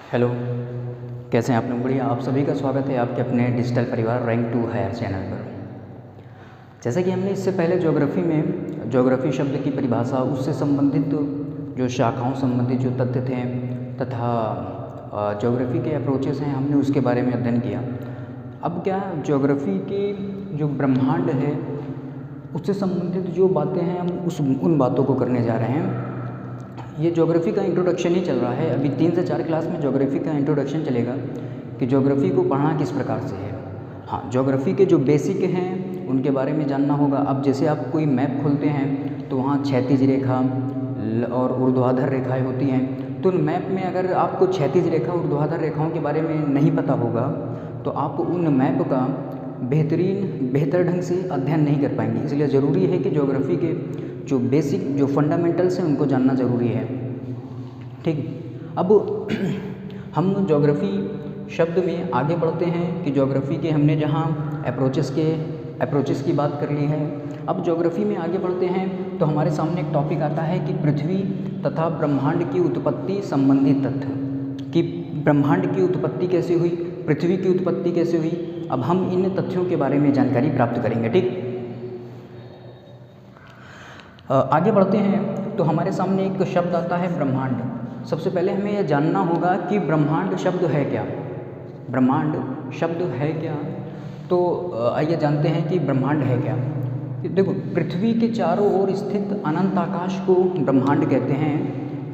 Hello, कैसे हैं आप लोग? बढ़िया। आप सभी का स्वागत है आपके अपने डिजिटल परिवार रैंक 2 हायर चैनल पर। जैसा कि हमने इससे पहले ज्योग्राफी शब्द की परिभाषा, उससे संबंधित जो शाखाओं संबंधित जो तथ्य थे तथा ज्योग्राफी के अप्रोचेस हैं, हमने उसके बारे में अध्ययन किया। अब क्या ज्योग्राफी के जो ब्रह्मांड है उससे संबंधित जो बातें हैं, हम उन बातों को करने जा रहे हैं। ये ज्योग्राफी का इंट्रोडक्शन ही चल रहा है। अभी 3 से 4 क्लास में ज्योग्राफी का इंट्रोडक्शन चलेगा कि ज्योग्राफी को पढ़ना किस प्रकार से है। हाँ, ज्योग्राफी के जो बेसिक हैं उनके बारे में जानना होगा। अब जैसे आप कोई मैप खोलते हैं तो वहाँ क्षैतिज रेखा और ऊर्ध्वाधर रेखाएं होती हैं। तो उन मैप में अगर आपको क्षैतिज रेखा ऊर्ध्वाधर रेखाओं के बारे में नहीं पता होगा तो आप उन मैप का बेहतर ढंग से अध्ययन नहीं कर पाएंगे। इसलिए ज़रूरी है कि ज्योग्राफी के जो बेसिक जो फंडामेंटल्स हैं उनको जानना ज़रूरी है। ठीक, अब हम ज्योग्राफी शब्द में आगे बढ़ते हैं कि ज्योग्राफी के हमने जहाँ अप्रोचेस की बात कर ली है। अब ज्योग्राफी में आगे बढ़ते हैं तो हमारे सामने एक टॉपिक आता है कि पृथ्वी तथा ब्रह्मांड की उत्पत्ति संबंधी तथ्य, कि ब्रह्मांड की उत्पत्ति कैसे हुई, पृथ्वी की उत्पत्ति कैसे हुई। अब हम इन तथ्यों के बारे में जानकारी प्राप्त करेंगे। ठीक, आगे बढ़ते हैं तो हमारे सामने एक शब्द आता है ब्रह्मांड। सबसे पहले हमें यह जानना होगा कि ब्रह्मांड शब्द है क्या। ब्रह्मांड शब्द है क्या, तो आइए जानते हैं कि ब्रह्मांड है क्या। देखो, पृथ्वी के चारों ओर स्थित अनंत आकाश को ब्रह्मांड कहते हैं।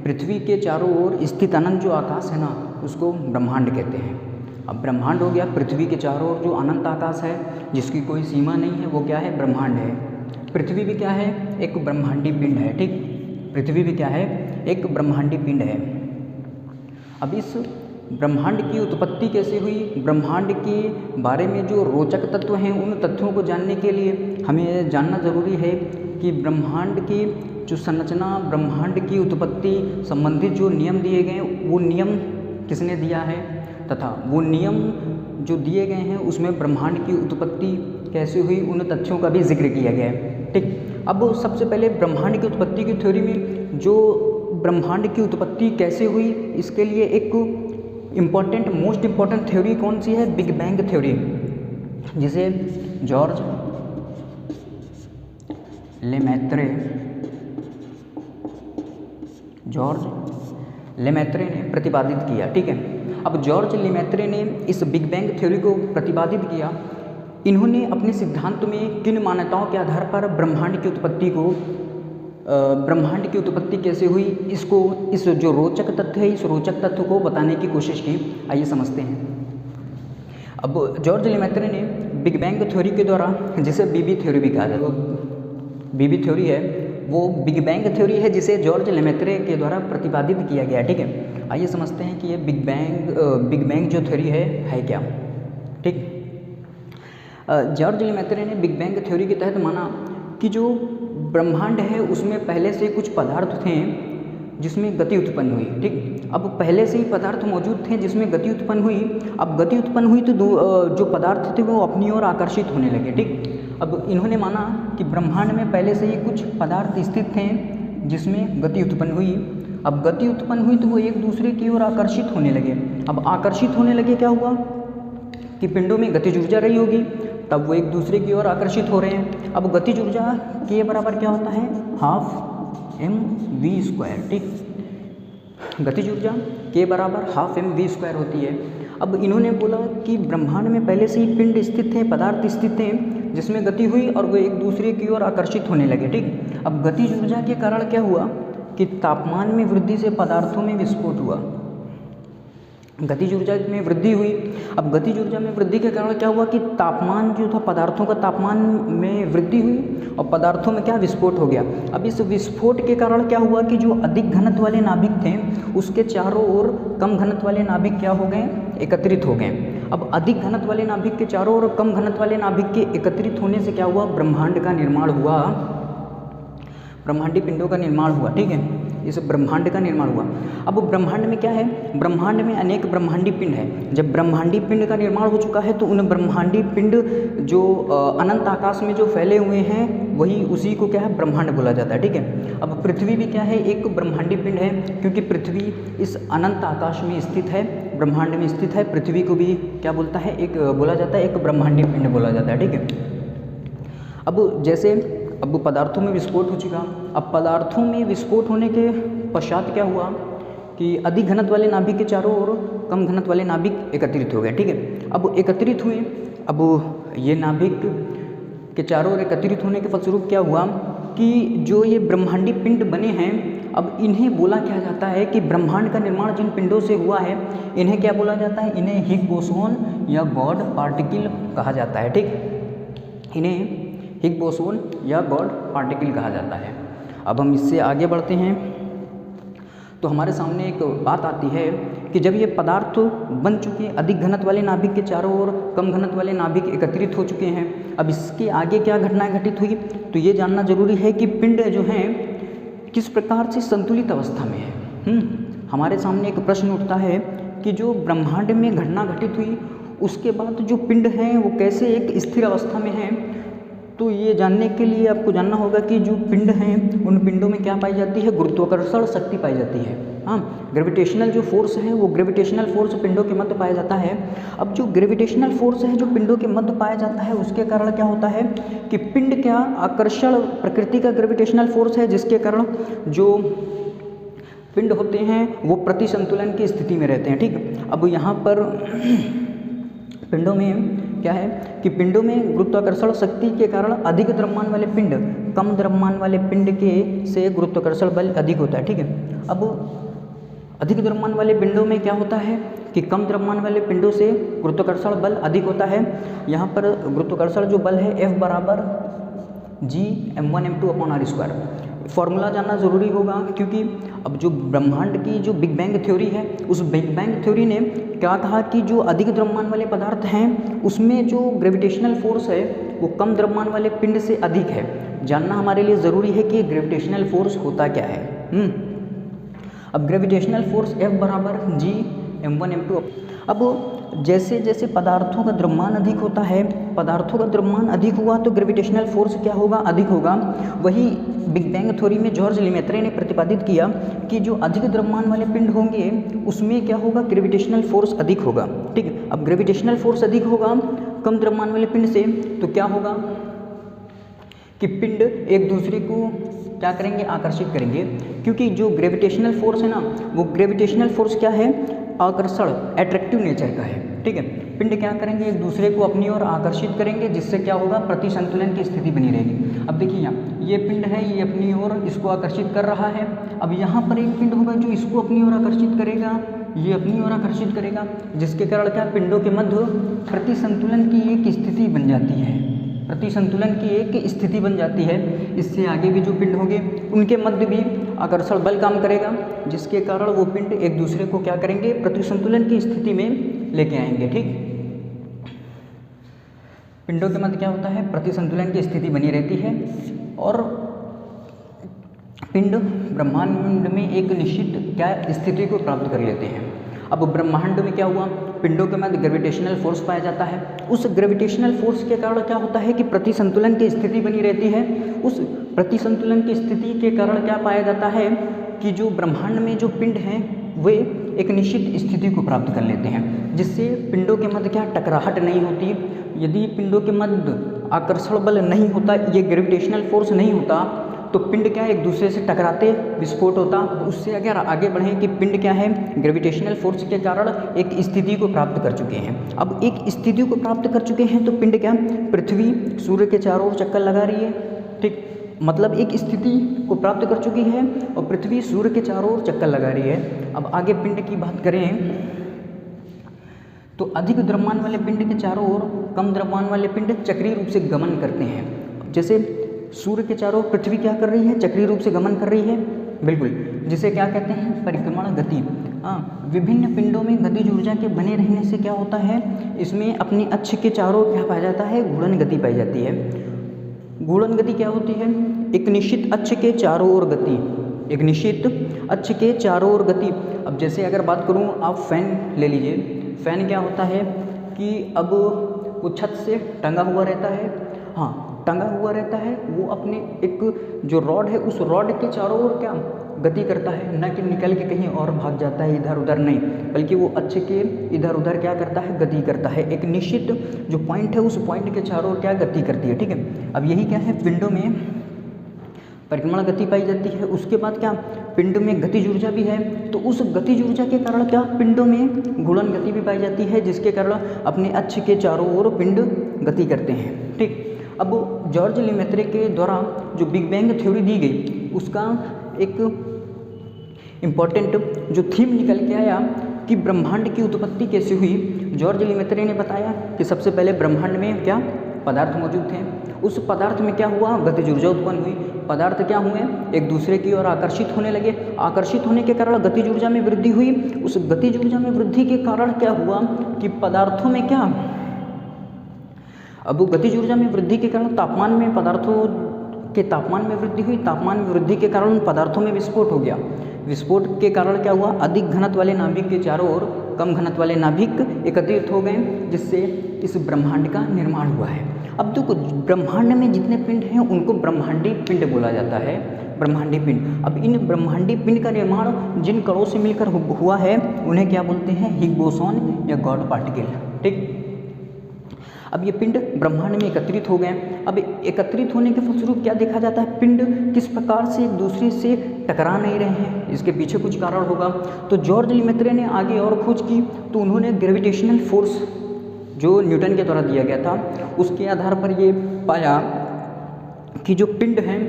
पृथ्वी के चारों ओर स्थित अनंत जो आकाश है ना, उसको ब्रह्मांड कहते हैं। अब ब्रह्मांड हो गया पृथ्वी के चारों ओर जो अनंत आकाश है जिसकी कोई सीमा नहीं है, वो क्या है? ब्रह्मांड है। पृथ्वी भी क्या है? एक ब्रह्मांडी पिंड है। ठीक, पृथ्वी भी क्या है? एक ब्रह्मांडी पिंड है। अब इस ब्रह्मांड की उत्पत्ति कैसे हुई, ब्रह्मांड के बारे में जो रोचक तत्व हैं, उन तथ्यों को जानने के लिए हमें जानना ज़रूरी है कि ब्रह्मांड की जो संरचना, ब्रह्मांड की उत्पत्ति संबंधित जो नियम दिए गए वो नियम किसने दिया है, तथा वो नियम जो दिए गए हैं उसमें ब्रह्मांड की उत्पत्ति कैसे हुई, उन तथ्यों का भी जिक्र किया गया है। ठीक, अब सबसे पहले ब्रह्मांड की उत्पत्ति की थ्योरी में जो ब्रह्मांड की उत्पत्ति कैसे हुई, इसके लिए एक मोस्ट इम्पॉर्टेंट थ्योरी कौन सी है? बिग बैंग थ्योरी, जिसे जॉर्ज लेमैत्रे ने प्रतिपादित किया। ठीक है, अब जॉर्ज लेमैत्रे ने इस बिग बैंग थ्योरी को प्रतिपादित किया। इन्होंने अपने सिद्धांत में किन मान्यताओं के आधार पर ब्रह्मांड की उत्पत्ति कैसे हुई, इस जो रोचक तथ्य है, इस रोचक तथ्य को बताने की कोशिश की। आइए समझते हैं। अब जॉर्ज लेमैत्रे ने बिग बैंग थ्योरी के द्वारा, जिसे बीबी थ्योरी भी कहा जाता है, बीबी थ्योरी है वो बिग बैंग थ्योरी है जिसे जॉर्ज लेमैत्रे के द्वारा प्रतिपादित किया गया। ठीक है, आइए समझते हैं कि ये बिग बैंग जो थ्योरी है क्या। ठीक, जॉर्ज लेमैत्रे ने बिग बैंग थ्योरी के तहत माना कि जो ब्रह्मांड है उसमें पहले से कुछ पदार्थ थे जिसमें गति उत्पन्न हुई। ठीक, अब पहले से ही पदार्थ मौजूद थे जिसमें गति उत्पन्न हुई। अब गति उत्पन्न हुई तो जो पदार्थ थे वो अपनी ओर आकर्षित होने लगे। ठीक, अब इन्होंने माना कि ब्रह्मांड में पहले से ही कुछ पदार्थ स्थित थे जिसमें गति उत्पन्न हुई। अब गति उत्पन्न हुई तो वो एक दूसरे की ओर आकर्षित होने लगे। अब आकर्षित होने लगे, क्या हुआ कि पिंडों में गतिज ऊर्जा रही होगी, तब वो एक दूसरे की ओर आकर्षित हो रहे हैं। अब गतिज ऊर्जा के बराबर क्या होता है? 12mv²। ठीक, गतिज ऊर्जा के बराबर 12mv² होती है। अब इन्होंने बोला कि ब्रह्मांड में पहले से ही पिंड स्थित थे, पदार्थ स्थित थे जिसमें गति हुई और वो एक दूसरे की ओर आकर्षित होने लगे। ठीक, अब गतिज ऊर्जा के कारण क्या हुआ कि तापमान में वृद्धि से पदार्थों में विस्फोट हुआ। गतिज ऊर्जा में वृद्धि हुई। अब गतिज ऊर्जा में वृद्धि के कारण क्या हुआ कि तापमान जो था, पदार्थों का तापमान में वृद्धि हुई और पदार्थों में क्या? विस्फोट हो गया। अब इस विस्फोट के कारण क्या हुआ कि जो अधिक घनत्व वाले नाभिक थे उसके चारों ओर कम घनत्व वाले नाभिक क्या हो गए? एकत्रित हो गए। अब अधिक घनत्व वाले नाभिक के चारों ओर कम घनत्व वाले नाभिक के एकत्रित होने से क्या हुआ? ब्रह्मांड का निर्माण हुआ, ब्रह्मांडी पिंडों का निर्माण हुआ। ठीक है, इस ब्रह्मांड का निर्माण हुआ। अब ब्रह्मांड में क्या है? ब्रह्मांड में अनेक ब्रह्मांडी पिंड है। जब ब्रह्मांडी पिंड का निर्माण हो चुका है तो उन ब्रह्मांडी पिंड जो अनंत आकाश में जो फैले हुए हैं वही उसी को क्या है? ब्रह्मांड बोला जाता है। ठीक है, अब पृथ्वी भी क्या है? एक ब्रह्मांडी पिंड है, क्योंकि पृथ्वी इस अनंत आकाश में स्थित है। ब्रह्मांड में स्थित है। पृथ्वी को भी क्या बोलता है, एक बोला जाता है, एक ब्रह्मांडीय पिंड बोला जाता है। ठीक है। अब जैसे अब पदार्थों में विस्फोट हो चुका। अब पदार्थों में विस्फोट होने के पश्चात क्या हुआ कि अधिक घनत्व वाले नाभिक के चारों ओर कम घनत्व वाले नाभिक एकत्रित हो गए। ठीक है। अब एकत्रित हुए, अब ये नाभिक के चारों ओर एकत्रित होने के फलस्वरूप क्या हुआ कि जो ये ब्रह्मांडीय पिंड बने हैं, अब इन्हें बोला क्या जाता है कि ब्रह्मांड का निर्माण जिन पिंडों से हुआ है इन्हें क्या बोला जाता है, इन्हें हिग्स बोसोन या गॉड पार्टिकल कहा जाता है। ठीक, इन्हें हिग्स बोसोन या गॉड पार्टिकल कहा जाता है। अब हम इससे आगे बढ़ते हैं तो हमारे सामने एक बात आती है कि जब ये पदार्थ बन चुके हैं, अधिक घनत्व वाले नाभिक के चारों ओर कम घनत्व वाले नाभिक एकत्रित हो चुके हैं, अब इसके आगे क्या घटनाएं घटित हुई तो ये जानना जरूरी है कि पिंड जो हैं किस प्रकार से संतुलित अवस्था में है। हमारे सामने एक प्रश्न उठता है कि जो ब्रह्मांड में घटना घटित हुई उसके बाद जो पिंड हैं वो कैसे एक स्थिर अवस्था में हैं। तो ये जानने के लिए आपको जानना होगा कि जो पिंड हैं उन पिंडों में क्या पाई जाती है, गुरुत्वाकर्षण शक्ति पाई जाती है। हाँ, ग्रेविटेशनल जो फोर्स है वो ग्रेविटेशनल फोर्स पिंडों के मध्य पाया जाता है। अब जो ग्रेविटेशनल फोर्स है जो पिंडों के मध्य पाया जाता है उसके कारण क्या होता है कि पिंड क्या आकर्षण प्रकृति का ग्रेविटेशनल फोर्स है, जिसके कारण जो पिंड होते हैं वो प्रति संतुलन की स्थिति में रहते हैं। ठीक, अब यहाँ पर पिंडों में क्या है कि पिंडों में गुरुत्वाकर्षण शक्ति के कारण अधिक द्रव्यमान वाले पिंड कम द्रव्यमान वाले पिंड के से गुरुत्वाकर्षण बल अधिक होता है। ठीक है। अब अधिक द्रव्यमान वाले पिंडों में क्या होता है कि कम द्रव्यमान वाले पिंडों से गुरुत्वाकर्षण बल अधिक होता है। यहाँ पर गुरुत्वाकर्षण जो बल है F बराबर G m1m2/r²। फॉर्मूला जानना ज़रूरी होगा क्योंकि अब जो ब्रह्मांड की जो बिग बैंग थ्योरी है उस बिग बैंग थ्योरी ने क्या कहा कि जो अधिक द्रव्यमान वाले पदार्थ हैं उसमें जो ग्रेविटेशनल फोर्स है वो कम द्रव्यमान वाले पिंड से अधिक है। जानना हमारे लिए ज़रूरी है कि ग्रेविटेशनल फोर्स होता क्या है। अब ग्रेविटेशनल फोर्स F बराबर G m1m2। अब जैसे जैसे पदार्थों का द्रव्यमान अधिक होता है, पदार्थों का द्रव्यमान अधिक हुआ तो ग्रेविटेशनल फोर्स क्या होगा, अधिक होगा। वही बिग बैंग थ्योरी में जॉर्ज लेमेत्रे ने प्रतिपादित किया कि जो अधिक द्रव्यमान वाले पिंड होंगे उसमें क्या होगा, ग्रेविटेशनल फोर्स अधिक होगा। ठीक है। अब ग्रेविटेशनल फोर्स अधिक होगा कम द्रव्यमान वाले पिंड से तो क्या होगा कि पिंड एक दूसरे को क्या करेंगे, आकर्षित करेंगे। क्योंकि जो ग्रेविटेशनल फोर्स है ना वो ग्रेविटेशनल फोर्स क्या है, आकर्षण एट्रैक्टिव नेचर का है। ठीक है। पिंड क्या करेंगे, एक दूसरे को अपनी ओर आकर्षित करेंगे, जिससे क्या होगा, प्रति संतुलन की स्थिति बनी रहेगी। अब देखिए यहाँ ये पिंड है, ये अपनी ओर इसको आकर्षित कर रहा है। अब यहाँ पर एक पिंड होगा जो इसको अपनी ओर आकर्षित करेगा, ये अपनी ओर आकर्षित करेगा, जिसके कारण क्या पिंडों के मध्य प्रति संतुलन की एक स्थिति बन जाती है, प्रति संतुलन की एक स्थिति बन जाती है। इससे आगे भी जो पिंड होंगे उनके मध्य भी आकर्षण बल काम करेगा, जिसके कारण वो पिंड एक दूसरे को क्या करेंगे, प्रति संतुलन की स्थिति में लेके आएंगे। ठीक, पिंडों के मध्य क्या होता है, प्रति संतुलन की स्थिति बनी रहती है और पिंड ब्रह्मांड में एक निश्चित क्या स्थिति को प्राप्त कर लेते हैं। अब ब्रह्मांड में क्या हुआ, पिंडों के मध्य ग्रेविटेशनल फोर्स पाया जाता है। उस ग्रेविटेशनल फोर्स के कारण क्या होता है कि प्रति संतुलन की स्थिति बनी रहती है। उस प्रति संतुलन की स्थिति के कारण क्या पाया जाता है कि जो ब्रह्मांड में जो पिंड हैं वे एक निश्चित स्थिति को प्राप्त कर लेते हैं, जिससे पिंडों के मध्य क्या टकराहट नहीं होती। यदि पिंडों के मध्य आकर्षण बल नहीं होता, ये ग्रेविटेशनल फोर्स नहीं होता, तो पिंड क्या है, एक दूसरे से टकराते, विस्फोट होता। उससे अगर आगे बढ़ें कि पिंड क्या है, ग्रेविटेशनल फोर्स के कारण एक स्थिति को प्राप्त कर चुके हैं। अब एक स्थिति को प्राप्त कर चुके हैं तो पिंड क्या, पृथ्वी सूर्य के चारों ओर चक्कर लगा रही है। ठीक, मतलब एक स्थिति को प्राप्त कर चुकी है और पृथ्वी सूर्य के चारों ओर चक्कर लगा रही है। अब आगे पिंड की बात करें तो अधिक द्रव्यमान वाले पिंड के चारों ओर कम द्रव्यमान वाले पिंड चक्रीय रूप से गमन करते हैं। जैसे सूर्य के चारों ओर पृथ्वी क्या कर रही है, चक्रीय रूप से गमन कर रही है, बिल्कुल, जिसे क्या कहते हैं, परिक्रमण गति। विभिन्न पिंडों में गतिज ऊर्जा के बने रहने से क्या होता है, इसमें अपनी अक्ष के चारों ओर क्या पाया जाता है, घूर्णन गति पाई जाती है। घूर्णन गति क्या होती है, एक निश्चित अक्ष के चारों ओर गति, एक निश्चित अक्ष के चारों ओर गति। अब जैसे अगर बात करूं, आप फैन ले लीजिए। फैन क्या होता है कि अब वो छत से टंगा हुआ रहता है, हाँ, टंगा हुआ रहता है, वो अपने एक जो रॉड है उस रॉड के चारों ओर क्या गति करता है, न कि निकल के कहीं और भाग जाता है इधर उधर, नहीं, बल्कि वो अच्छे के इधर उधर क्या करता है, गति करता है। एक निश्चित जो पॉइंट है उस पॉइंट के चारों ओर क्या गति करती है, ठीक है। अब यही क्या है, पिंडों में परिक्रमण गति पाई जाती है। उसके बाद क्या, पिंड में गतिज ऊर्जा भी है, तो उस गतिज ऊर्जा के कारण क्या पिंडों में घूर्णन गति भी पाई जाती है, जिसके कारण अपने अक्ष के चारों ओर पिंड गति करते हैं, ठीक। अब जॉर्ज लेमेत्रे के द्वारा जो बिग बैंग थ्योरी दी गई, उसका एक इम्पॉर्टेंट जो थीम निकल के आया कि ब्रह्मांड की उत्पत्ति कैसे हुई। जॉर्ज लेमेत्रे ने बताया कि सबसे पहले ब्रह्मांड में क्या पदार्थ मौजूद थे, उस पदार्थ में क्या हुआ, गतिज ऊर्जा उत्पन्न हुई, पदार्थ क्या हुए, एक दूसरे की ओर आकर्षित होने लगे, आकर्षित होने के कारण गतिज ऊर्जा में वृद्धि हुई। उस गतिज ऊर्जा में वृद्धि के कारण क्या हुआ कि पदार्थों में क्या, अब गतिज ऊर्जा में वृद्धि के कारण तापमान में, पदार्थों के तापमान में वृद्धि हुई, तापमान में वृद्धि के कारण उन पदार्थों में विस्फोट हो गया। विस्फोट के कारण क्या हुआ, अधिक घनत्व वाले नाभिक के चारों ओर कम घनत्व वाले नाभिक एकत्रित हो गए, जिससे इस ब्रह्मांड का निर्माण हुआ है। अब देखो, ब्रह्मांड में जितने पिंड हैं उनको ब्रह्मांडी पिंड बोला जाता है, ब्रह्मांडी पिंड। अब इन ब्रह्मांडी पिंड का निर्माण जिन कणों से मिलकर हुआ है उन्हें क्या बोलते हैं, हिग्स बोसॉन या गॉड पार्टिकल, ठीक। अब ये पिंड ब्रह्मांड में एकत्रित हो गए। अब एकत्रित होने के फलस्वरूप क्या देखा जाता है, पिंड किस प्रकार से एक दूसरे से टकरा नहीं रहे हैं, इसके पीछे कुछ कारण होगा। तो जॉर्ज लेमेत्रे ने आगे और खोज की, तो उन्होंने ग्रेविटेशनल फोर्स जो न्यूटन के द्वारा दिया गया था, उसके आधार पर ये पाया कि जो पिंड हैं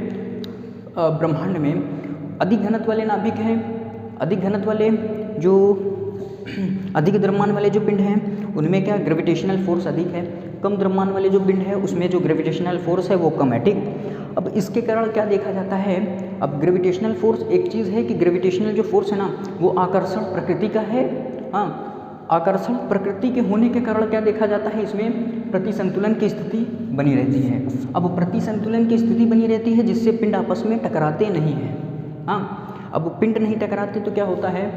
ब्रह्मांड में, अधिक घनत्व वाले नाभिक हैं, अधिक घनत्व वाले जो अधिक द्रव्यमान वाले जो पिंड हैं उनमें क्या ग्रेविटेशनल फोर्स अधिक है, कम द्रव्यमान वाले जो पिंड है उसमें जो ग्रेविटेशनल फोर्स है वो कम है, ठीक। अब इसके कारण क्या देखा जाता है, अब ग्रेविटेशनल फोर्स एक चीज़ है कि ग्रेविटेशनल जो फोर्स है ना वो आकर्षण प्रकृति का है, हाँ, आकर्षण प्रकृति के होने के कारण क्या देखा जाता है, इसमें प्रतिसंतुलन की स्थिति बनी रहती है। अब प्रतिसंतुलन की स्थिति बनी रहती है जिससे पिंड आपस में टकराते नहीं हैं, हाँ। अब पिंड नहीं टकराते तो क्या होता है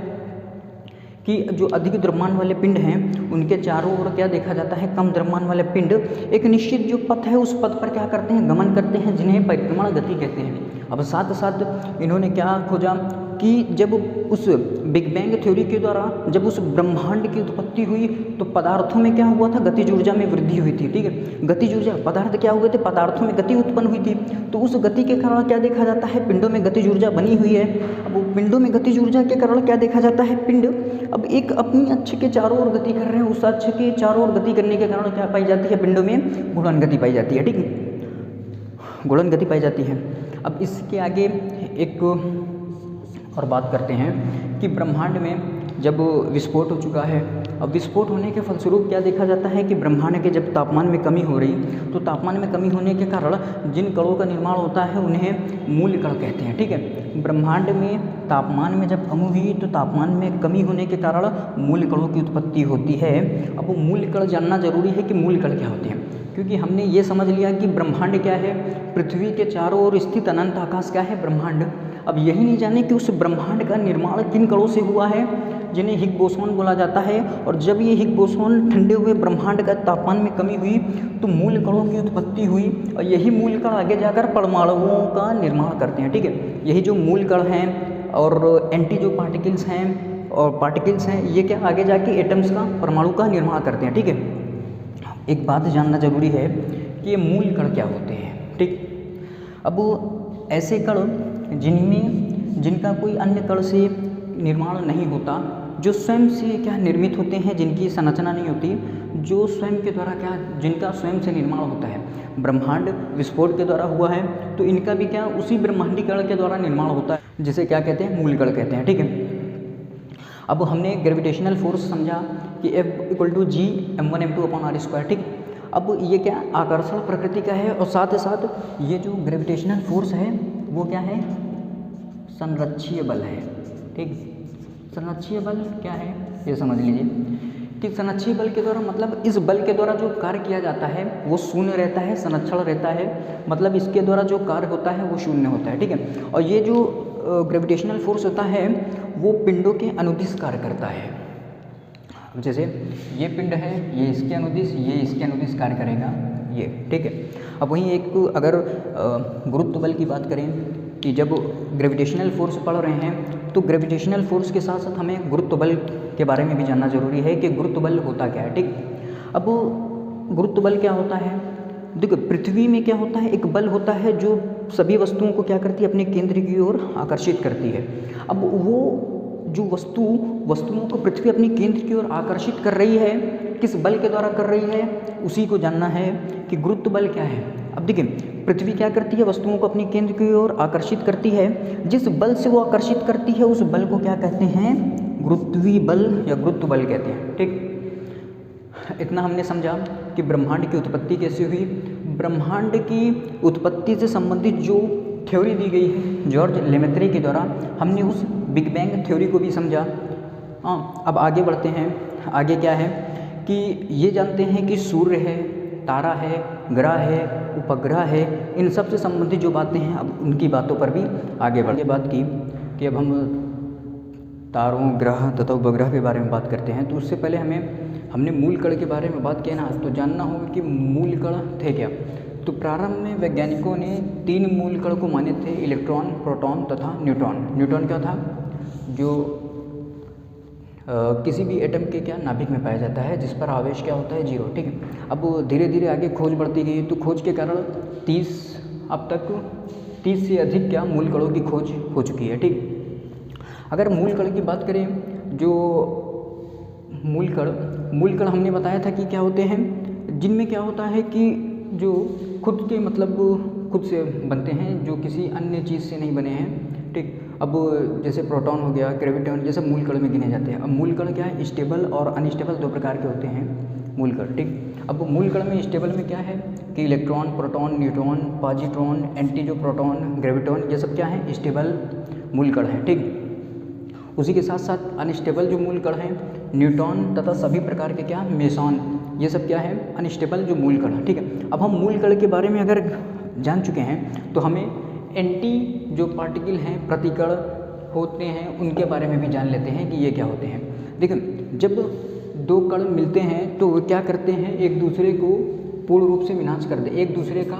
कि जो अधिक द्रव्यमान वाले पिंड हैं उनके चारों ओर क्या देखा जाता है, कम द्रव्यमान वाले पिंड एक निश्चित जो पथ है उस पथ पर क्या करते हैं, गमन करते हैं, जिन्हें परिक्रमण गति कहते हैं। अब साथ साथ इन्होंने क्या खोजा कि जब उस बिग बैंग थ्योरी के द्वारा जब उस ब्रह्मांड की उत्पत्ति हुई तो पदार्थों में क्या हुआ था, गतिज ऊर्जा में वृद्धि हुई थी, ठीक है। गतिज ऊर्जा, पदार्थ क्या हुए थे, पदार्थों में गति उत्पन्न हुई थी, तो उस गति के कारण क्या देखा जाता है, पिंडों में गतिज ऊर्जा बनी हुई है। अब वो पिंडों में गतिज ऊर्जा के कारण क्या देखा जाता है, पिंड अब एक अपनी अक्ष के चारों ओर गति कर रहे हैं, उस अक्ष के चारों ओर गति करने के कारण क्या पाई जाती है, पिंडों में घूर्णन गति पाई जाती है, ठीक, घूर्णन गति पाई जाती है। अब इसके आगे एक और बात करते हैं कि ब्रह्मांड में जब विस्फोट हो चुका है, अब विस्फोट होने के फलस्वरूप क्या देखा जाता है कि ब्रह्मांड के जब तापमान में कमी हो रही, तो तापमान में कमी होने के कारण जिन कणों का निर्माण होता है उन्हें मूल कण कहते हैं, ठीक है। ब्रह्मांड में तापमान में जब कमी हुई तो तापमान में कमी होने के कारण मूल कणों की उत्पत्ति होती है। अब वो मूल कण जानना जरूरी है कि मूल कण क्या होते हैं, क्योंकि हमने ये समझ लिया कि ब्रह्मांड क्या है, पृथ्वी के चारों ओर स्थित अनंत आकाश क्या है, ब्रह्मांड। अब यही नहीं जाने कि उस ब्रह्मांड का निर्माण किन कणों से हुआ है, जिन्हें हिग्स बोसॉन बोला जाता है। और जब ये हिग्स बोसॉन ठंडे हुए ब्रह्मांड का तापमान में कमी हुई तो मूल कणों की उत्पत्ति हुई, और यही मूल कण आगे जाकर परमाणुओं का निर्माण करते हैं, ठीक है। यही जो मूल कण हैं और एंटी जो पार्टिकल्स हैं और पार्टिकल्स हैं, ये क्या आगे जाके एटम्स का, परमाणु का निर्माण करते हैं, ठीक है। एक बात जानना जरूरी है कि ये मूल कण क्या होते हैं, ठीक। अब ऐसे कण जिनका कोई अन्य कण से निर्माण नहीं होता, जो स्वयं से क्या निर्मित होते हैं, जिनकी संरचना नहीं होती, जो स्वयं के द्वारा क्या, जिनका स्वयं से निर्माण होता है। ब्रह्मांड विस्फोट के द्वारा हुआ है तो इनका भी क्या उसी ब्रह्मांडी कण के द्वारा निर्माण होता है, जिसे क्या कहते हैं, मूल कण कहते हैं, ठीक है। अब हमने ग्रेविटेशनल फोर्स समझा कि F=G m1m2/r², ठीक। अब ये क्या आकर्षण प्रकृति का है, और साथ ही साथ ये जो ग्रेविटेशनल फोर्स है वो क्या है, संरक्षीय बल है, ठीक। संरक्षीय बल क्या है ये समझ लीजिए, ठीक। संरक्षीय बल के द्वारा मतलब इस बल के द्वारा जो कार्य किया जाता है वो शून्य रहता है, संरक्षण रहता है, मतलब इसके द्वारा जो कार्य होता है वो शून्य होता है, ठीक है। और ये जो ग्रेविटेशनल फोर्स होता है वो पिंडों के अनुदिश कार्य करता है। जैसे ये पिंड है, ये इसके अनुदिश, ये इसके अनुदिश कार्य करेगा, ये, ठीक है। अब वहीं एक अगर गुरुत्व बल की बात करें कि जब ग्रेविटेशनल फोर्स पढ़ रहे हैं तो ग्रेविटेशनल फोर्स के साथ साथ हमें गुरुत्व बल के बारे में भी जानना ज़रूरी है कि गुरुत्व बल होता क्या है। ठीक, अब गुरुत्व बल क्या होता है? देखो, पृथ्वी में क्या होता है, एक बल होता है जो सभी वस्तुओं को क्या करती है, अपने केंद्र की ओर आकर्षित करती है। अब वो जो वस्तुओं को पृथ्वी अपनी केंद्र की ओर आकर्षित कर रही है, किस बल के द्वारा कर रही है, उसी को जानना है कि गुरुत्व बल क्या है। अब देखिए, पृथ्वी क्या करती है, वस्तुओं को अपनी केंद्र की ओर आकर्षित करती है। जिस बल से वो आकर्षित करती है उस बल को क्या कहते हैं, गुरुत्वीय बल या गुरुत्व बल कहते हैं। ठीक, इतना हमने समझा कि ब्रह्मांड की उत्पत्ति कैसे हुई। ब्रह्मांड की उत्पत्ति से संबंधित जो थ्योरी दी गई है जॉर्ज लेमेत्रे के द्वारा, हमने उस बिग बैंग थ्योरी को भी समझा। अब आगे बढ़ते हैं। आगे क्या है कि ये जानते हैं कि सूर्य है, तारा है, ग्रह है, उपग्रह है, इन सब से संबंधित जो बातें हैं अब उनकी बातों पर भी आगे बढ़ के बात की कि अब हम तारों, ग्रह तथा उपग्रह के बारे में बात करते हैं। तो उससे पहले हमने मूल कण के बारे में बात किया ना, तो जानना होगा कि मूल कण थे क्या। तो प्रारंभ में वैज्ञानिकों ने 3 मूल कण को माने थे, इलेक्ट्रॉन, प्रोटॉन तथा न्यूट्रॉन। न्यूट्रॉन क्या था, जो किसी भी एटम के क्या नाभिक में पाया जाता है, जिस पर आवेश क्या होता है, 0। ठीक है, अब धीरे धीरे आगे खोज बढ़ती गई, तो खोज के कारण अब तक 30 से अधिक क्या मूल कणों की खोज हो चुकी है। ठीक, अगर मूल कण की बात करें, जो मूल कण हमने बताया था कि क्या होते हैं, जिनमें क्या होता है कि जो खुद के मतलब खुद से बनते हैं, जो किसी अन्य चीज़ से नहीं बने हैं। ठीक, अब जैसे प्रोटॉन हो गया, ग्रेविटॉन, ये सब मूल कण में गिने जाते हैं। अब मूल कण क्या है, स्टेबल और अनस्टेबल 2 प्रकार के होते हैं मूल कण। ठीक, अब मूल कण में स्टेबल में क्या है कि electron, proton, neutron, positron, anti जो प्रोटॉन, ग्रेविटॉन, ये सब क्या है, स्टेबल मूल कण हैं। ठीक, उसी के साथ साथ अनस्टेबल जो मूल कण हैं, न्यूट्रॉन तथा सभी प्रकार के क्या, मेसॉन, ये सब क्या है, अनस्टेबल जो मूल कण है। ठीक है, अब हम मूल कण के बारे में अगर जान चुके हैं तो हमें एंटी जो पार्टिकल हैं, प्रतिकण होते हैं, उनके बारे में भी जान लेते हैं कि ये क्या होते हैं। देखिए, जब 2 कण मिलते हैं तो वो क्या करते हैं, एक दूसरे को पूर्ण रूप से विनाश कर दे, एक दूसरे का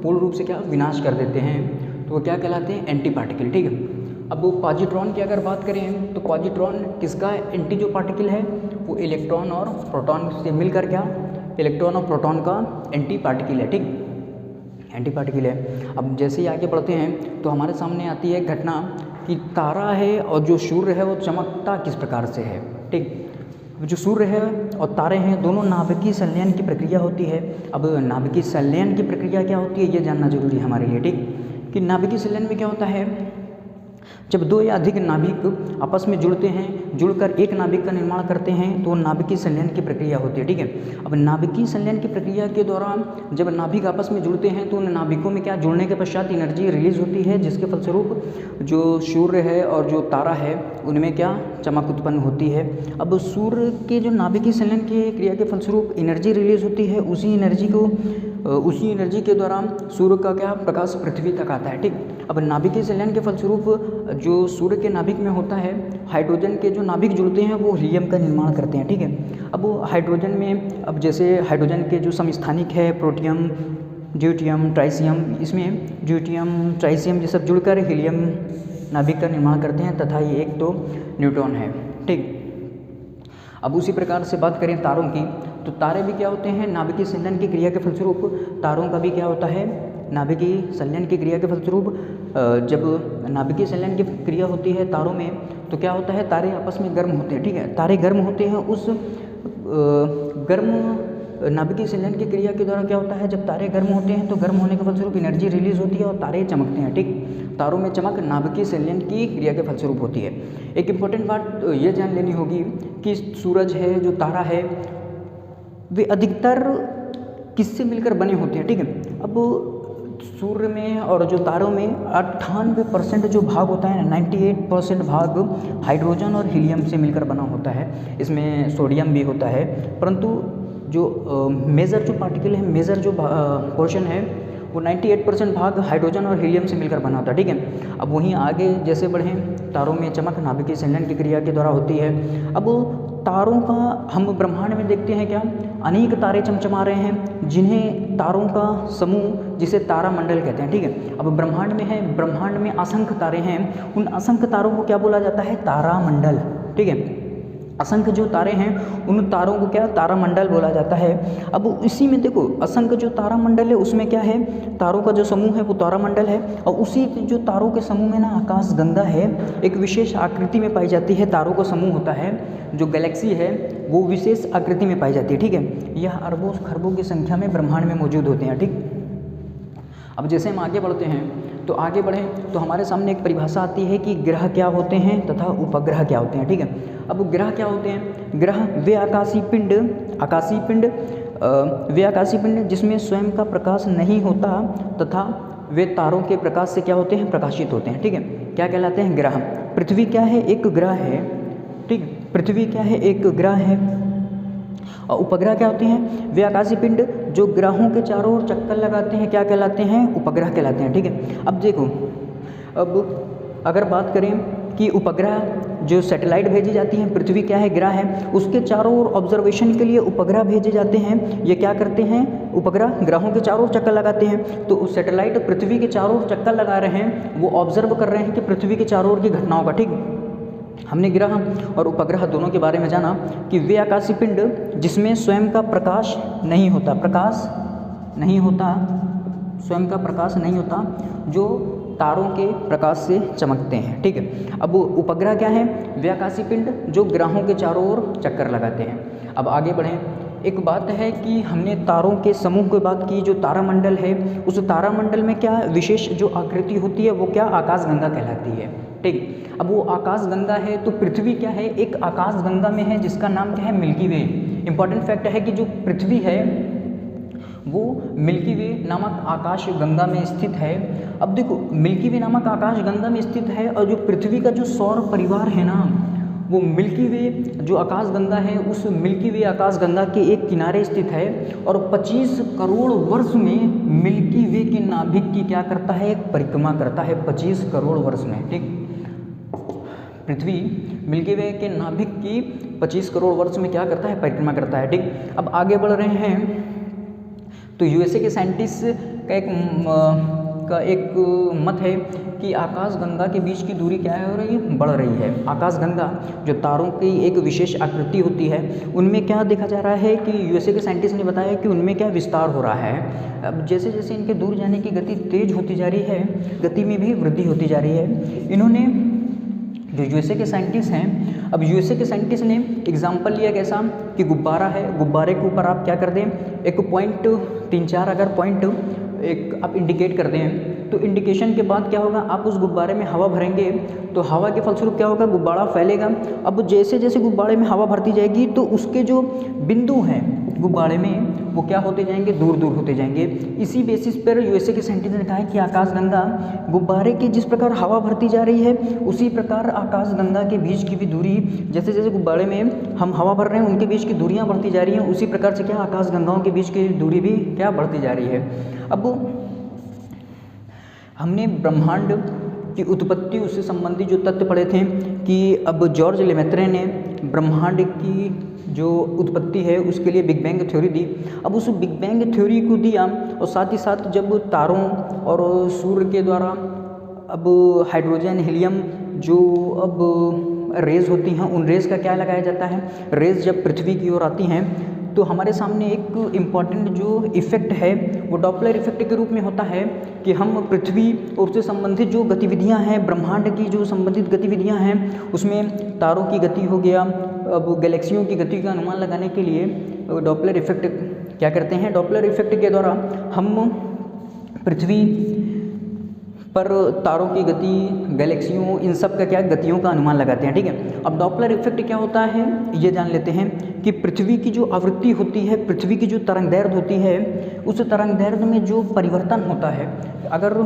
पूर्ण रूप से क्या विनाश कर देते हैं, तो वो क्या कहलाते हैं, एंटी पार्टिकल। ठीक है, अब पॉजिट्रॉन की अगर बात करें तो पॉजिट्रॉन किसका एंटी जो पार्टिकल है, वो इलेक्ट्रॉन और प्रोटॉन से मिलकर क्या, इलेक्ट्रॉन और प्रोटॉन का एंटी पार्टिकल है। ठीक, एंटी पार्टिकल है। अब जैसे ही आगे बढ़ते हैं तो हमारे सामने आती है घटना कि तारा है और जो सूर्य है वो चमकता किस प्रकार से है। ठीक, जो सूर्य है और तारे हैं, दोनों नाभिकीय संलयन की प्रक्रिया होती है। अब नाभिकीय संलयन की प्रक्रिया क्या होती है, ये जानना जरूरी है हमारे लिए। ठीक, कि नाभिकीय संलयन में क्या होता है, जब 2 या अधिक नाभिक आपस में जुड़ते हैं, जुड़कर एक नाभिक का निर्माण करते हैं, तो नाभिकीय संलयन की प्रक्रिया होती है। ठीक है, अब नाभिकीय संलयन की प्रक्रिया के दौरान जब नाभिक आपस में जुड़ते हैं तो उन नाभिकों में क्या, जुड़ने के पश्चात एनर्जी रिलीज होती है, जिसके फलस्वरूप जो सूर्य है और जो तारा है उनमें क्या, चमक उत्पन्न होती है। अब सूर्य के जो नाभिकीय संलयन की क्रिया के फलस्वरूप एनर्जी रिलीज होती है, उसी एनर्जी के दौरान सूर्य का क्या, प्रकाश पृथ्वी तक आता है। ठीक, अब नाभिकीय संलयन के फलस्वरूप जो सूर्य के नाभिक में होता है, हाइड्रोजन के जो नाभिक जुड़ते हैं वो हीलियम का निर्माण करते हैं। ठीक है, अब हाइड्रोजन में, अब जैसे हाइड्रोजन के जो समस्थानिक है, प्रोटियम, ड्यूटियम, ट्राइसियम, इसमें ड्यूटियम, ट्राइसियम ये सब जुड़कर हीलियम नाभिक का निर्माण करते हैं तथा ये एक तो न्यूट्रॉन है। ठीक, अब उसी प्रकार से बात करें तारों की, तो तारे भी क्या होते हैं, नाभिकीय संलयन की क्रिया के फलस्वरूप तारों का भी क्या होता है, नाभिकीय संलयन की क्रिया के फलस्वरूप जब नाभिकीय संलयन की क्रिया होती है तारों में तो क्या होता है, तारे आपस में गर्म होते हैं। ठीक है, तारे गर्म होते हैं, उस गर्म नाभिकीय संलयन की क्रिया के द्वारा क्या होता है, जब तारे गर्म होते हैं तो गर्म होने के फलस्वरूप एनर्जी रिलीज होती है और तारे चमकते हैं। ठीक, तारों में चमक नाभिकीय संलयन की क्रिया के फलस्वरूप होती है। एक इम्पॉर्टेंट बात ये जान लेनी होगी कि सूरज है, जो तारा है, वे अधिकतर किससे मिलकर बने होते हैं। ठीक है, अब सूर्य में और जो तारों में 98% जो भाग होता है, 98% भाग हाइड्रोजन और हीलियम से मिलकर बना होता है। इसमें सोडियम भी होता है, परंतु जो मेजर जो पार्टिकल है, मेजर जो पोर्शन है, वो 98% भाग हाइड्रोजन और हीलियम से मिलकर बना होता है। ठीक है, अब वहीं आगे जैसे बढ़ें, तारों में चमक नाभिकीय संलयन की क्रिया के द्वारा होती है। अब तारों का हम ब्रह्मांड में देखते हैं क्या, अनेक तारे चमचमा रहे हैं, जिन्हें तारों का समूह जिसे तारामंडल कहते हैं। ठीक है, अब ब्रह्मांड में है, ब्रह्मांड में असंख्य तारे हैं, उन असंख्य तारों को क्या बोला जाता है, तारामंडल। ठीक है, असंख्य जो तारे हैं उन तारों को क्या, तारामंडल बोला जाता है। अब इसी में देखो असंख्य जो तारामंडल है उसमें क्या है, तारों का जो समूह है वो तारामंडल है, और उसी जो तारों के समूह में ना आकाशगंगा है, एक विशेष आकृति में पाई जाती है। तारों का समूह होता है, जो गैलेक्सी है वो विशेष आकृति में पाई जाती है। ठीक है, यह अरबों खरबों की संख्या में ब्रह्मांड में मौजूद होते हैं। ठीक, अब जैसे हम आगे बढ़ते हैं तो आगे बढ़ें तो हमारे सामने एक परिभाषा आती है कि ग्रह क्या होते हैं तथा उपग्रह क्या होते हैं। ठीक है, अब ग्रह क्या होते हैं, ग्रह वे आकाशीय पिंड जिसमें स्वयं का प्रकाश नहीं होता तथा वे तारों के प्रकाश से क्या होते हैं, प्रकाशित होते हैं। ठीक है, क्या कहलाते हैं, ग्रह। पृथ्वी क्या है, एक ग्रह है। ठीक, पृथ्वी क्या है, एक ग्रह है। और उपग्रह क्या होते हैं, वे आकाशीय पिंड जो ग्रहों के चारों ओर चक्कर लगाते हैं, क्या कहलाते हैं, उपग्रह कहलाते हैं। ठीक है, अब देखो, अब अगर बात करें कि उपग्रह जो सैटेलाइट भेजी जाती हैं, पृथ्वी क्या है, ग्रह है, उसके चारों ओर ऑब्जर्वेशन के लिए उपग्रह भेजे जाते हैं। ये क्या करते हैं, उपग्रह ग्रहों के चारों ओर चक्कर लगाते हैं। तो उस सैटेलाइट पृथ्वी के चारों ओर चक्कर लगा रहे हैं, वो ऑब्जर्व कर रहे हैं कि पृथ्वी के चारों ओर की घटनाओं का। ठीक, हमने ग्रह और उपग्रह दोनों के बारे में जाना कि वे आकाशीय पिंड जिसमें स्वयं का प्रकाश नहीं होता, स्वयं का प्रकाश नहीं होता, जो तारों के प्रकाश से चमकते हैं। ठीक है, अब उपग्रह क्या है, वे आकाशीय पिंड जो ग्रहों के चारों ओर चक्कर लगाते हैं। अब आगे बढ़ें, एक बात है कि हमने तारों के समूह की बात की, जो तारामंडल है उस तारामंडल में क्या विशेष जो आकृति होती है वो क्या, आकाशगंगा कहलाती है। ठीक, अब वो आकाशगंगा है तो पृथ्वी क्या है, एक आकाशगंगा में है जिसका नाम क्या है, मिल्की वे। इंपॉर्टेंट फैक्ट है कि जो पृथ्वी है वो मिल्की वे नामक आकाशगंगा में स्थित है। अब देखो, मिल्की वे नामक आकाशगंगा में स्थित है, और जो पृथ्वी का जो सौर परिवार है ना, वो मिल्की वे जो आकाशगंगा है उस मिल्की वे आकाशगंगा के एक किनारे स्थित है, और 25 करोड़ वर्ष में मिल्की वे के नाभिक की क्या करता है, एक परिक्रमा करता है 25 करोड़ वर्ष में। ठीक, पृथ्वी मिल्की वे के नाभिक की 25 करोड़ वर्ष में क्या करता है, परिक्रमा करता है। ठीक, अब आगे बढ़ रहे हैं तो यूएसए के साइंटिस्ट का एक मत है कि आकाशगंगा के बीच की दूरी क्या हो रही है, बढ़ रही है। आकाशगंगा जो तारों की एक विशेष आकृति होती है, उनमें क्या देखा जा रहा है कि यूएसए के साइंटिस्ट ने बताया कि उनमें क्या विस्तार हो रहा है। अब जैसे जैसे इनके दूर जाने की गति तेज होती जा रही है, गति में भी वृद्धि होती जा रही है। इन्होंने जो यूएसए के साइंटिस्ट हैं, अब यूएसए के साइंटिस्ट ने एग्जाम्पल लिया कैसा कि गुब्बारा है, गुब्बारे के ऊपर आप क्या कर दें, एक पॉइंट 3-4 अगर पॉइंट एक आप इंडिकेट कर दें, तो इंडिकेशन के बाद क्या होगा, आप उस गुब्बारे में हवा भरेंगे तो हवा के फलस्वरूप क्या होगा, गुब्बारा फैलेगा। अब जैसे जैसे गुब्बारे में हवा भरती जाएगी तो उसके जो बिंदु हैं गुब्बारे में वो क्या होते जाएंगे, दूर दूर होते जाएंगे। इसी बेसिस पर यूएसए के साइंटिस्ट ने कहा है कि आकाशगंगा गुब्बारे की जिस प्रकार हवा भरती जा रही है, उसी प्रकार आकाशगंगा के बीच की भी दूरी, जैसे जैसे गुब्बारे में हम हवा भर रहे हैं उनके बीच की दूरियां बढ़ती जा रही हैं, उसी प्रकार से क्या आकाशगंगाओं के बीच की दूरी भी क्या बढ़ती जा रही है। अब हमने ब्रह्मांड की उत्पत्ति उससे संबंधित जो तथ्य पढ़े थे कि अब जॉर्ज लेमेत्रे ने ब्रह्मांड की जो उत्पत्ति है उसके लिए बिग बैंग थ्योरी दी। अब उस बिग बैंग थ्योरी को दिया, और साथ ही साथ जब तारों और सूर्य के द्वारा अब हाइड्रोजन हीलियम जो अब रेज होती हैं, उन रेज का क्या लगाया जाता है, रेज जब पृथ्वी की ओर आती हैं तो हमारे सामने एक इम्पॉर्टेंट जो इफ़ेक्ट है वो डॉपलर इफ़ेक्ट के रूप में होता है कि हम पृथ्वी और उससे संबंधित जो गतिविधियां हैं, ब्रह्मांड की जो संबंधित गतिविधियां हैं, उसमें तारों की गति हो गया, अब गैलेक्सियों की गति का अनुमान लगाने के लिए डॉपलर इफ़ेक्ट क्या करते हैं, डॉपलर इफ़ेक्ट के द्वारा हम पृथ्वी पर तारों की गति, गैलेक्सियों, इन सब का क्या गतियों का अनुमान लगाते हैं। ठीक है, अब डॉपलर इफेक्ट क्या होता है ये जान लेते हैं कि पृथ्वी की जो आवृत्ति होती है, पृथ्वी की जो तरंगदैर्घ्य होती है, उस तरंगदैर्घ्य में जो परिवर्तन होता है, अगर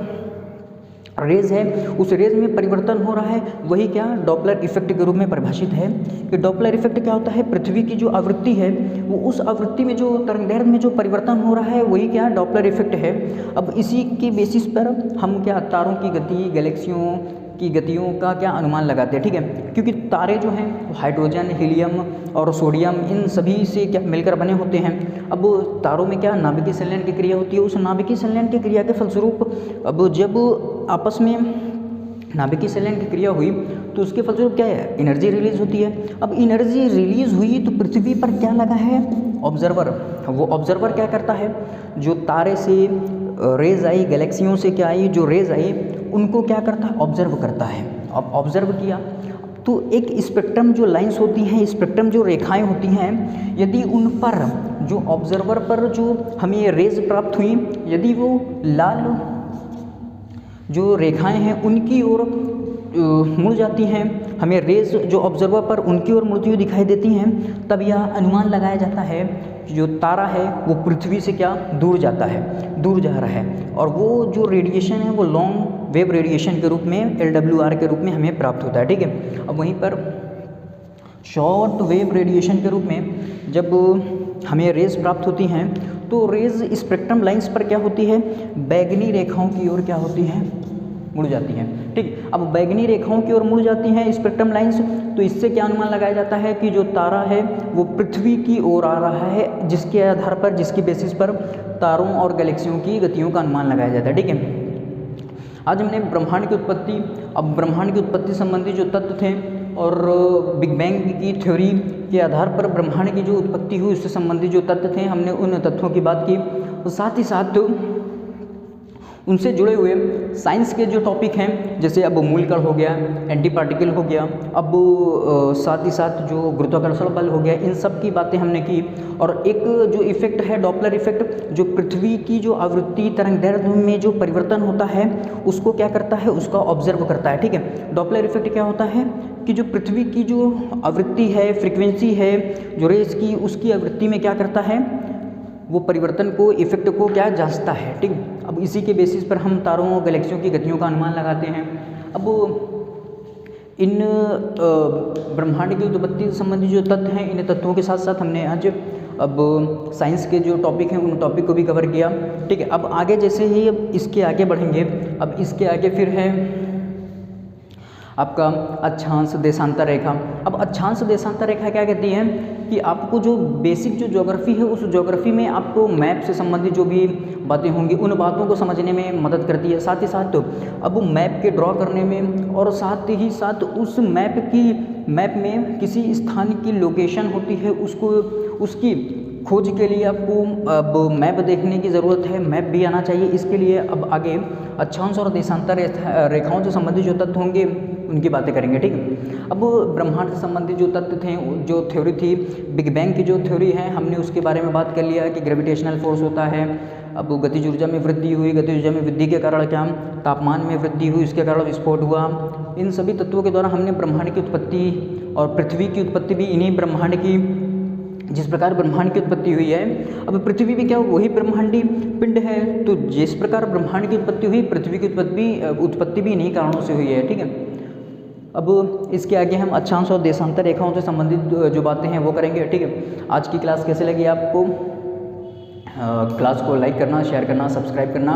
रेज है उस रेज में परिवर्तन हो रहा है, वही क्या डॉपलर इफेक्ट के रूप में परिभाषित है। कि डॉपलर इफेक्ट क्या होता है, पृथ्वी की जो आवृत्ति है वो उस आवृत्ति में जो तरंगदैर्घ्य में जो परिवर्तन हो रहा है वही क्या डॉपलर इफेक्ट है। अब इसी के बेसिस पर हम क्या तारों की गति, गैलेक्सियों की गतियों का क्या अनुमान लगाते हैं, ठीक है। क्योंकि तारे जो हैं हाइड्रोजन, हीलियम और सोडियम इन सभी से क्या मिलकर बने होते हैं। अब तारों में क्या नाभिकीय संलयन की क्रिया होती है, उस नाभिकीय संलयन की क्रिया के फलस्वरूप अब जब आपस में नाभिकीय संलयन की क्रिया हुई तो उसके फलस्वरूप क्या है, एनर्जी रिलीज होती है। अब एनर्जी रिलीज हुई तो पृथ्वी पर क्या लगा है, ऑब्जर्वर। वो ऑब्जर्वर क्या करता है, जो तारे से रेज आई, गैलेक्सियों से क्या आई, जो रेज आई उनको क्या करता है, ऑब्जर्व करता है। अब ऑब्जर्व किया तो एक स्पेक्ट्रम जो लाइंस होती हैं, स्पेक्ट्रम जो रेखाएं होती हैं, यदि उन पर जो ऑब्जर्वर पर जो हमें ये रेज प्राप्त हुई, यदि वो लाल जो रेखाएं हैं उनकी ओर मुड़ जाती हैं, हमें रेज जो ऑब्जर्वर पर उनकी ओर मुड़ती हुई दिखाई देती हैं, तब यह अनुमान लगाया जाता है जो तारा है वो पृथ्वी से क्या दूर जाता है, दूर जा रहा है। और वो जो रेडिएशन है वो लॉन्ग वेव रेडिएशन के रूप में LWR के रूप में हमें प्राप्त होता है, ठीक है। अब वहीं पर शॉर्ट वेव रेडिएशन के रूप में जब हमें रेज प्राप्त होती हैं तो रेज स्पेक्ट्रम लाइंस पर क्या होती है, बैगनी रेखाओं की ओर क्या होती है, मुड़ जाती हैं, ठीक। अब बैगनी रेखाओं की ओर मुड़ जाती हैं स्पेक्ट्रम लाइंस, तो इससे क्या अनुमान लगाया जाता है कि जो तारा है वो पृथ्वी की ओर आ रहा है, जिसके आधार पर, जिसकी बेसिस पर तारों और गैलेक्सियों की गतियों का अनुमान लगाया जाता है, ठीक है। आज हमने ब्रह्मांड की उत्पत्ति, अब ब्रह्मांड की उत्पत्ति संबंधी जो तत्व थे और बिग बैंग की थ्योरी के आधार पर ब्रह्मांड की जो उत्पत्ति हुई उससे संबंधित जो तत्व थे, हमने उन तत्वों की बात की। और साथ ही साथ उनसे जुड़े हुए साइंस के जो टॉपिक हैं, जैसे अब मूलकण हो गया, एंटी पार्टिकल हो गया, अब साथ ही साथ जो गुरुत्वाकर्षण बल हो गया, इन सब की बातें हमने की। और एक जो इफेक्ट है डॉपलर इफेक्ट, जो पृथ्वी की जो आवृत्ति तरंगदैर्घ्य में जो परिवर्तन होता है उसको क्या करता है, उसका ऑब्जर्व करता है, ठीक है। डॉपलर इफेक्ट क्या होता है कि जो पृथ्वी की जो आवृत्ति है, फ्रीक्वेंसी है जो रेस की, उसकी आवृत्ति में क्या करता है, वो परिवर्तन को, इफेक्ट को क्या जांचता है, ठीक। अब इसी के बेसिस पर हम तारों और गैलेक्सियों की गतियों का अनुमान लगाते हैं। अब इन ब्रह्मांड की उत्पत्ति संबंधी जो तत्व हैं, इन तत्वों के साथ साथ हमने आज अब साइंस के जो टॉपिक हैं उन टॉपिक को भी कवर किया, ठीक है। अब आगे जैसे ही अब इसके आगे बढ़ेंगे, अब इसके आगे फिर है आपका अक्षांश देशांतर रेखा। अब अक्षांश देशांतर रेखा क्या कहती है कि आपको जो बेसिक जो ज्योग्राफी है उस ज्योग्राफी में आपको मैप से संबंधित जो भी बातें होंगी उन बातों को समझने में मदद करती है। साथ ही साथ अब मैप के ड्रॉ करने में, और साथ ही साथ उस मैप में किसी स्थान की लोकेशन होती है, उसको उसकी खोज के लिए आपको अब मैप देखने की ज़रूरत है, मैप भी आना चाहिए। इसके लिए अब आगे अक्षांश और देशांतर रेखाओं से संबंधित जो तत्व होंगे उनकी बातें करेंगे, ठीक है। अब ब्रह्मांड से संबंधित जो तत्व थे, जो थ्योरी थी, बिग बैंग की जो थ्योरी है, हमने उसके बारे में बात कर लिया कि ग्रेविटेशनल फोर्स होता है। अब गतिज ऊर्जा में वृद्धि हुई, गतिज ऊर्जा में वृद्धि के कारण क्या, तापमान में वृद्धि हुई, इसके कारण विस्फोट हुआ। इन सभी तत्वों के द्वारा हमने ब्रह्मांड की उत्पत्ति और पृथ्वी की उत्पत्ति भी इन्हीं ब्रह्मांड की, जिस प्रकार ब्रह्मांड की उत्पत्ति हुई है, अब पृथ्वी भी क्या वही ब्रह्मांडी पिंड है, तो जिस प्रकार ब्रह्मांड की उत्पत्ति हुई, पृथ्वी की उत्पत्ति भी इन्हीं कारणों से हुई है, ठीक है। अब इसके आगे हम अक्षांश और देशांतर रेखाओं से संबंधित जो बातें हैं वो करेंगे, ठीक है। आज की क्लास कैसे लगी आपको? क्लास को लाइक करना, शेयर करना, सब्सक्राइब करना